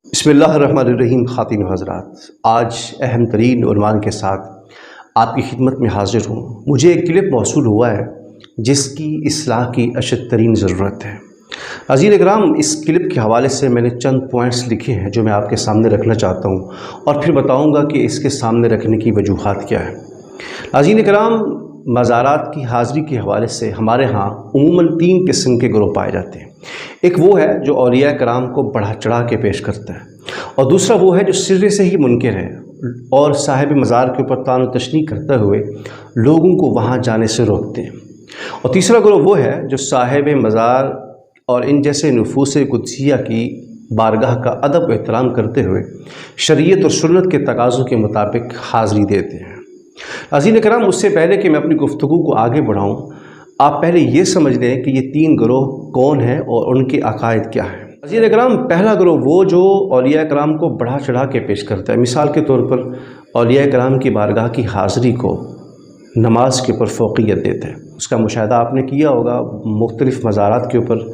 बिस्मिल्लाहिर्रहमानिर्रहीम। ख़ातिन हज़रात, आज अहम तरीन उन्वान के साथ आपकी खिदमत में हाज़िर हूँ। मुझे एक क्लिप मौसूल हुआ है जिसकी इस्लाह की अशद तरीन ज़रूरत है। अज़ीज़ इकराम, इस क्लिप के हवाले से मैंने चंद पॉइंट्स लिखे हैं जो मैं आपके सामने रखना चाहता हूँ और फिर बताऊँगा कि इसके सामने रखने की वजूहात क्या है। अज़ीज़ इकराम, मज़ारात की हाज़िरी के हवाले से हमारे यहाँ उमूमन 3 किस्म के ग्रोह पाए जाते हैं। एक वो है जो औलिया कराम को बढ़ा चढ़ा के पेश करता है, और दूसरा वो है जो सिर्रे से ही मुनकिर है और साहिब मज़ार के ऊपर तान व तशनी करते हुए लोगों को वहाँ जाने से रोकते हैं। और तीसरा ग्रोह वो है जो साहिब मज़ार और इन जैसे नफूस कुदसिया की बारगाह का अदब व एहतराम करते हुए शरीयत और सुन्नत के तकाज़ों के मुताबिक हाज़िरी देते हैं। अज़ीज़ इकराम, उससे पहले कि मैं अपनी गुफ्तगू को आगे बढ़ाऊँ, आप पहले ये समझ लें कि ये 3 ग्रोह कौन हैं और उनके अकायद क्या हैं। अज़ीज़ इकराम, पहला ग्रोह वो जो औलिया कराम को बढ़ा चढ़ा के पेश करता है। मिसाल के तौर पर औलिया कराम की बारगाह की हाज़िरी को नमाज के ऊपर फ़ौक़ियत देता है। उसका मुशाहिदा आपने किया होगा, मुख्तलिफ़ मज़ारात के ऊपर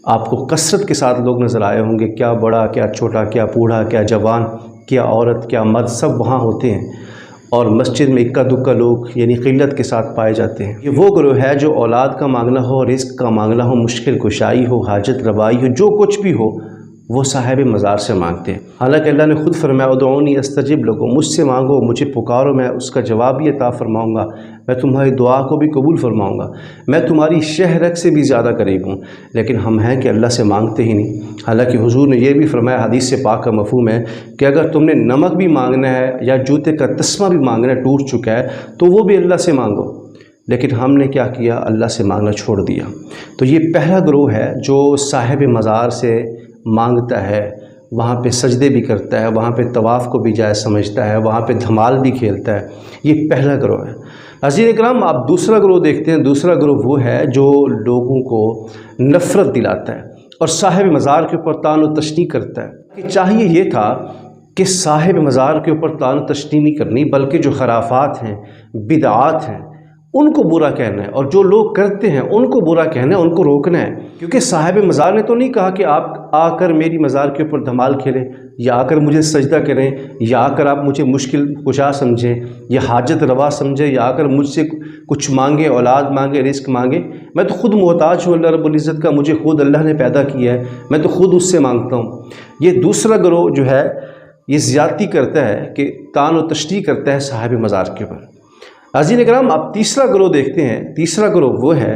आपको कसरत के साथ लोग नज़र आए होंगे। क्या बड़ा, क्या छोटा, क्या बूढ़ा, क्या जवान, क्या औरत, क्या मर्द, सब वहाँ होते हैं और मस्जिद में इक्का दुक्का लोग यानी क़िल्लत के साथ पाए जाते हैं। ये वो ग्रोह है जो औलाद का मांगना हो, रिज़्क़ का मांगना हो, मुश्किल कुशाई हो, हाजत रवाई हो, जो कुछ भी हो वो साहिब मज़ार से मांगते हैं। हालांकि अल्लाह ने खुद फरमाया, उदऊनी अस्तजिब लकुम, मुझसे मांगो, मुझे पुकारो, मैं उसका जवाब भी अता फरमाऊँगा, मैं तुम्हारी दुआ को भी कबूल फरमाऊँगा, मैं तुम्हारी शहरक से भी ज़्यादा करीब हूँ। लेकिन हम हैं कि अल्लाह से मांगते ही नहीं। हालांकि हुजूर ने यह भी फरमाया, हदीस से पाक का मफ़हूम है कि अगर तुमने नमक भी मांगना है या जूते का तस्मा भी मांगना है, टूट चुका है, तो वो भी अल्लाह से मांगो। लेकिन हमने क्या किया, अल्लाह से मांगना छोड़ दिया। तो ये पहला ग्रोह है जो साहिब मज़ार से मांगता है, वहाँ पे सजदे भी करता है, वहाँ पे तवाफ़ को भी जायज़ समझता है, वहाँ पे धमाल भी खेलता है। ये पहला ग्रोह है। अज़ीज़ इकराम, आप दूसरा ग्रोह देखते हैं। दूसरा ग्रोह वो है जो लोगों को नफ़रत दिलाता है और साहिब मज़ार के ऊपर तान व तशनी करता है। कि चाहिए ये था कि साहिब मज़ार के ऊपर तान व तशनी नहीं करनी, बल्कि जो खराफात हैं, बिदआत हैं, उनको बुरा कहना है, और जो लोग करते हैं उनको बुरा कहना है, उनको रोकना है। क्योंकि साहिब मज़ार ने तो नहीं कहा कि आप आकर मेरी मज़ार के ऊपर धमाल खेलें, या आकर मुझे सजदा करें, या आकर आप मुझे मुश्किल कुशा समझें या हाजत रवा समझें, या आकर मुझसे कुछ मांगे, औलाद मांगे, रिज़्क़ मांगे। मैं तो ख़ुद मोहताज हूँ अल्लाह रब्बुल इज़्ज़त का, मुझे खुद अल्लाह ने पैदा किया है, मैं तो ख़ुद उससे मांगता हूँ। ये दूसरा ग्रोह जो है ये ज़्यादती करता है कि तान व तशनी करता है साहिब मज़ार के ऊपर। अज़ीज़ इकराम, आप तीसरा ग्रोह देखते हैं। तीसरा ग्रोह वो है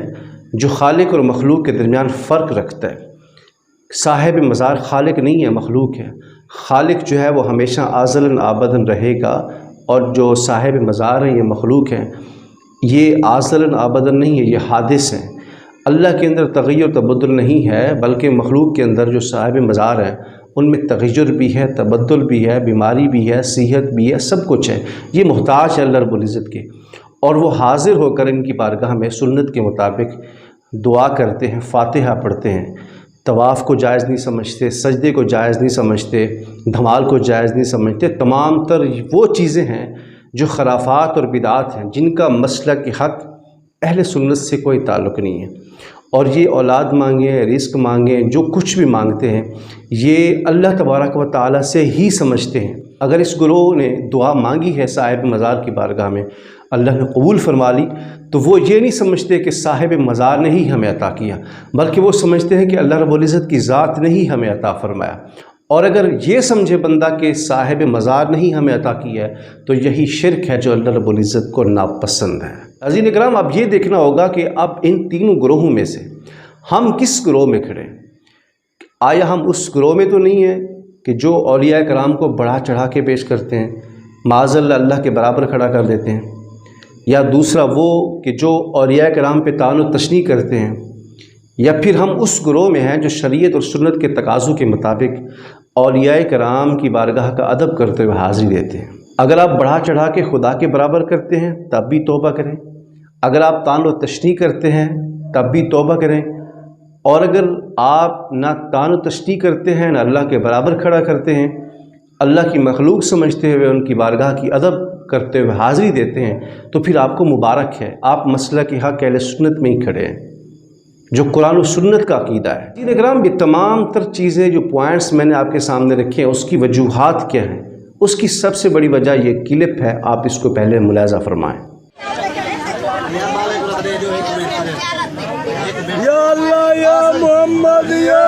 जो खालिक और मखलूक के दरमियान फ़र्क रखता है। साहिब मज़ार खालिक नहीं है, मखलूक है। खालिक जो है वो हमेशा आज़लन आबदन रहेगा, और जो साहिब मज़ार हैं ये मखलूक हैं, ये आज़लन आबदन नहीं है, ये हादिस हैं। अल्लाह के अंदर तग़य्युर तबद्दुल नहीं है, बल्कि मखलूक के अंदर जो साहिब मज़ार हैं उनमें तग़य्युर भी है, तबद्दुल भी है, बीमारी भी है, सेहत भी है, सब कुछ है। ये मोहताज है अल्लाह रब्बुल इज़्ज़त के, और वो हाज़िर होकर इनकी बारगाह में सुन्नत के मुताबिक दुआ करते हैं, फ़ातिहा पढ़ते हैं। तवाफ़ को जायज़ नहीं समझते, सजदे को जायज़ नहीं समझते, धमाल को जायज़ नहीं समझते। तमाम तर वो चीज़ें हैं जो खराफात और बिदात हैं, जिनका मसलक हक़ अहले सुन्नत से कोई ताल्लुक़ नहीं है। और ये औलाद मांगे, रिज़्क़ मांगे, जो कुछ भी मांगते हैं ये अल्लाह तबारक व तआला से ही समझते हैं। अगर इस ग्रोह ने दुआ मांगी है साहिब मज़ार की बारगाह में, अल्लाह ने कबूल फरमा ली, तो वो ये नहीं समझते कि साहिब मज़ार ने ही हमें अता किया, बल्कि वो समझते हैं कि अल्लाह रब्बुल इज़्ज़त की ज़ात ने ही हमें अता फरमाया। और अगर ये समझे बंदा कि साहिब मज़ार ने ही हमें अता किया है, तो यही शिरक है जो अल्लाह रब्बुल इज़्ज़त को नापसंद है। अज़ीज़ इकराम, अब ये देखना होगा कि अब इन तीनों ग्रोहों में से हम किस ग्रोह में खड़े हैं। आया हम उस ग्रोह में तो नहीं है कि जो औलिया कराम को बढ़ा चढ़ा के पेश करते हैं, माज़अल्लाह अल्लाह के बराबर खड़ा कर देते हैं, या दूसरा वो कि जो औलिया कराम पे तान व तशनी करते हैं, या फिर हम उस ग्रोह में हैं जो शरीयत और सुन्नत के तकाज़ों के मुताबिक औलिया कराम की बारगाह का अदब करते हुए हाज़िरी देते हैं। अगर आप बढ़ा चढ़ा के खुदा के बराबर करते हैं तब भी तौबा करें, अगर आप तान व तशनी करते हैं तब भी तौबा करें, और अगर आप ना तान व तशनी करते हैं ना अल्लाह के बराबर खड़ा करते हैं, अल्लाह की मखलूक समझते हुए उनकी बारगाह की अदब करते हुए हाज़िरी देते हैं, तो फिर आपको मुबारक है, आप मसलक हक़ अहले सुन्नत में ही खड़े हैं। جو قرآن و سنت کا عقیدہ ہے۔ دین اکرام یہ تمام تر چیزیں جو پوائنٹس میں نے آپ کے سامنے رکھے ہیں اس کی وجوہات کیا ہیں؟ اس کی سب سے بڑی وجہ یہ کلپ ہے، آپ اس کو پہلے ملاحظہ فرمائیں۔ یا اللہ یا محمد یا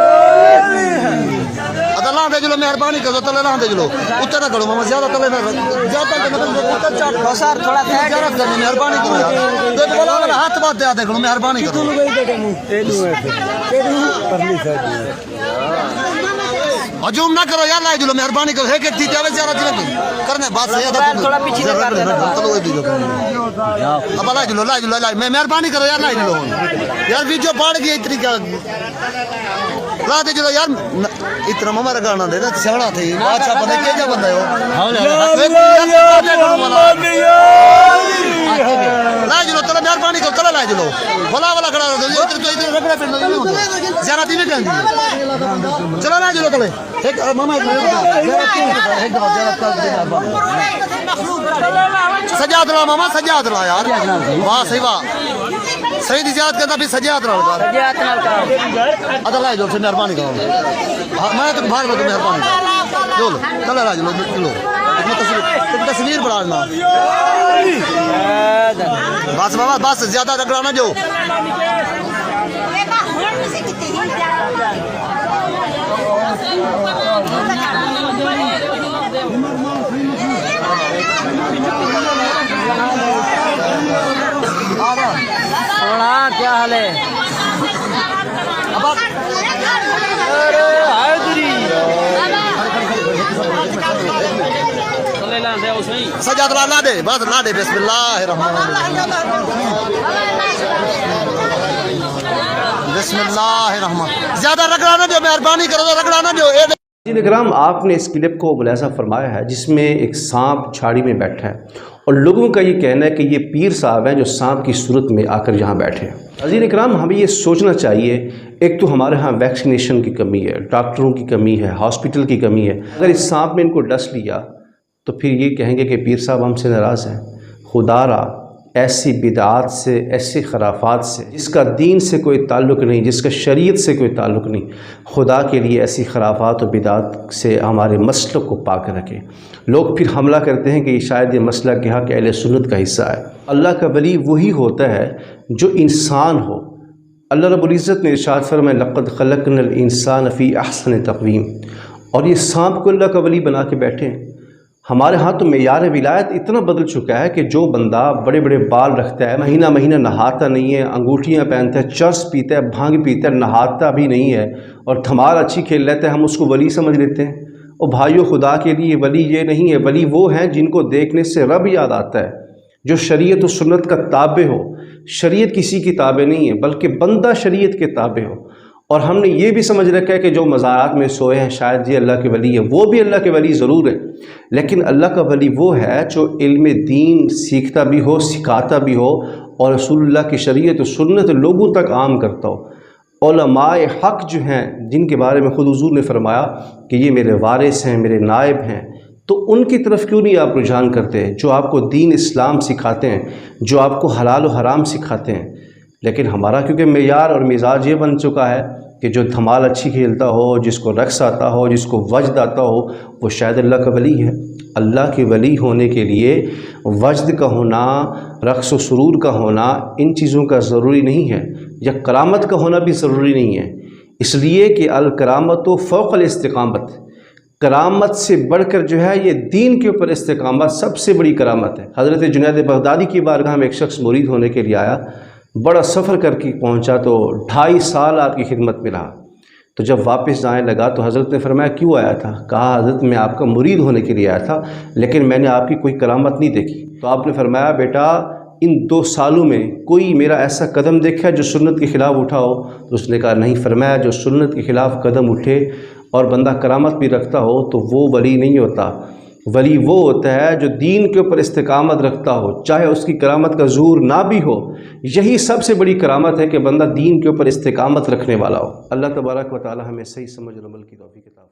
اللہ دے جلو مہربانی کرو تلے نہ دے جلو اتر نہ کرو ماما زیادہ تلے نہ زیادہ تے مطلب اتر چاٹ دو سر تھوڑا زیادہ کرو مہربانی کرو یار تے بولا والا ہاتھ بات دے کرو مہربانی کرو ہجوم نہ کرو یار لائے جلو مہربانی کرو ایک ایک تھی جاوے زیادہ دل کرنے بات زیادہ تھوڑا پیچھے کر دینا چلو اے دیو اب لائے جلو لائے میں مہربانی کرو یار لائے جلو یار ویڈیو پاڑ گئی اتنی کیا لا دے جلو یار اتنا ماما رگانا دے نا سیاڑا تھی اچھا بندے کیا بندہ ہو لا جلو تلا مہربانی کرو تلا لا جلو بھلا والا کھڑا دو ادھر تو ادھر رگڑا پھرنا نہیں ہوتا زیادہ دی نہیں کہندی چلو لا جلو تلے ایک ماما ایک سجاد لا ماما سجاد لا یار واہ صحیح واہ صحیح دی زیادت کرتا بھی سجاد لا سجاد لا ادا لا جلو سے مہربانی کرو میں تو بھاگ لو مہربانی چلو چلو لا جلو چلو تصویر بڑھانا بس بابا بس زیادہ رگڑانا جو کیا حال ہے سجاد لا دے بس لا دے بسم اللہ الرحمن الرحیم بسم اللہ الرحمن زیادہ رگڑانا جو مہربانی کرو رگڑانا جو دین اکرام آپ نے اس کلپ کو ملاحظہ فرمایا ہے جس میں ایک سانپ چھاڑی میں بیٹھا ہے اور لوگوں کا یہ کہنا ہے کہ یہ پیر صاحب ہیں جو سانپ کی صورت میں آ کر یہاں بیٹھے ہیں۔ دین اکرام ہمیں یہ سوچنا چاہیے ایک تو ہمارے ہاں ویکسینیشن کی کمی ہے، ڈاکٹروں کی کمی ہے، ہاسپٹل کی کمی ہے۔ اگر اس سانپ نے ان کو ڈس لیا تو پھر یہ کہیں گے کہ پیر صاحب ہم سے ناراض ہیں۔ خدا را ایسی بدعات سے، ایسے خرافات سے جس کا دین سے کوئی تعلق نہیں، جس کا شریعت سے کوئی تعلق نہیں، خدا کے لیے ایسی خرافات و بدعات سے ہمارے مسلک کو پاک رکھے۔ لوگ پھر حملہ کرتے ہیں کہ یہ شاید یہ مسئلہ کہ حق اہل سنت کا حصہ ہے۔ اللہ کا ولی وہی ہوتا ہے جو انسان ہو۔ اللہ رب العزت نے ارشاد فرمایا لقد خلقنا الانسان فی احسن تقویم، اور یہ سانپ کو اللہ کا ولی بنا کے بیٹھے ہیں۔ ہمارے ہاں تو معیار ولایت اتنا بدل چکا ہے کہ جو بندہ بڑے بڑے بال رکھتا ہے، مہینہ مہینہ نہاتا نہیں ہے، انگوٹھیاں پہنتا ہے، چرس پیتا ہے، بھانگ پیتا ہے، نہاتا بھی نہیں ہے اور دھمال اچھی کھیل لیتا ہے، ہم اس کو ولی سمجھ لیتے ہیں۔ اور بھائیو خدا کے لیے ولی یہ نہیں ہے، ولی وہ ہیں جن کو دیکھنے سے رب یاد آتا ہے، جو شریعت و سنت کا تابع ہو۔ شریعت کسی کی تابع نہیں ہے بلکہ بندہ شریعت کے تابع ہو۔ اور ہم نے یہ بھی سمجھ رکھا ہے کہ جو مزارات میں سوئے ہیں شاید یہ اللہ کے ولی ہے، وہ بھی اللہ کے ولی ضرور ہے، لیکن اللہ کا ولی وہ ہے جو علم دین سیکھتا بھی ہو، سکھاتا بھی ہو اور رسول اللہ کی شریعت و سنت لوگوں تک عام کرتا ہو۔ علماء حق جو ہیں جن کے بارے میں خود حضور نے فرمایا کہ یہ میرے وارث ہیں، میرے نائب ہیں، تو ان کی طرف کیوں نہیں آپ رجحان کرتے ہیں جو آپ کو دین اسلام سکھاتے ہیں، جو آپ کو حلال و حرام سکھاتے ہیں؟ لیکن ہمارا کیونکہ معیار اور مزاج یہ بن چکا ہے کہ جو دھمال اچھی کھیلتا ہو، جس کو رقص آتا ہو، جس کو وجد آتا ہو، وہ شاید اللہ کا ولی ہے۔ اللہ کے ولی ہونے کے لیے وجد کا ہونا، رقص و سرور کا ہونا ان چیزوں کا ضروری نہیں ہے، یا کرامت کا ہونا بھی ضروری نہیں ہے، اس لیے کہ الکرامت و فوق الاستقامت، کرامت سے بڑھ کر جو ہے یہ دین کے اوپر استقامت سب سے بڑی کرامت ہے۔ حضرت جنید بغدادی کی بارگاہ میں ایک شخص مرید ہونے کے لیے آیا، بڑا سفر کر کے پہنچا تو 2.5 سال آپ کی خدمت میں رہا۔ تو جب واپس جانے لگا تو حضرت نے فرمایا کیوں آیا تھا؟ کہا حضرت میں آپ کا مرید ہونے کے لیے آیا تھا لیکن میں نے آپ کی کوئی کرامت نہیں دیکھی۔ تو آپ نے فرمایا بیٹا ان 2 سالوں میں کوئی میرا ایسا قدم دیکھا جو سنت کے خلاف اٹھا ہو؟ تو اس نے کہا نہیں۔ فرمایا جو سنت کے خلاف قدم اٹھے اور بندہ کرامت بھی رکھتا ہو تو وہ ولی نہیں ہوتا۔ ولی وہ ہوتا ہے جو دین کے اوپر استقامت رکھتا ہو، چاہے اس کی کرامت کا ظہور نہ بھی ہو۔ یہی سب سے بڑی کرامت ہے کہ بندہ دین کے اوپر استقامت رکھنے والا ہو۔ اللہ تبارک و تعالی ہمیں صحیح سمجھ اور عمل کی توفیق عطا فرمائے۔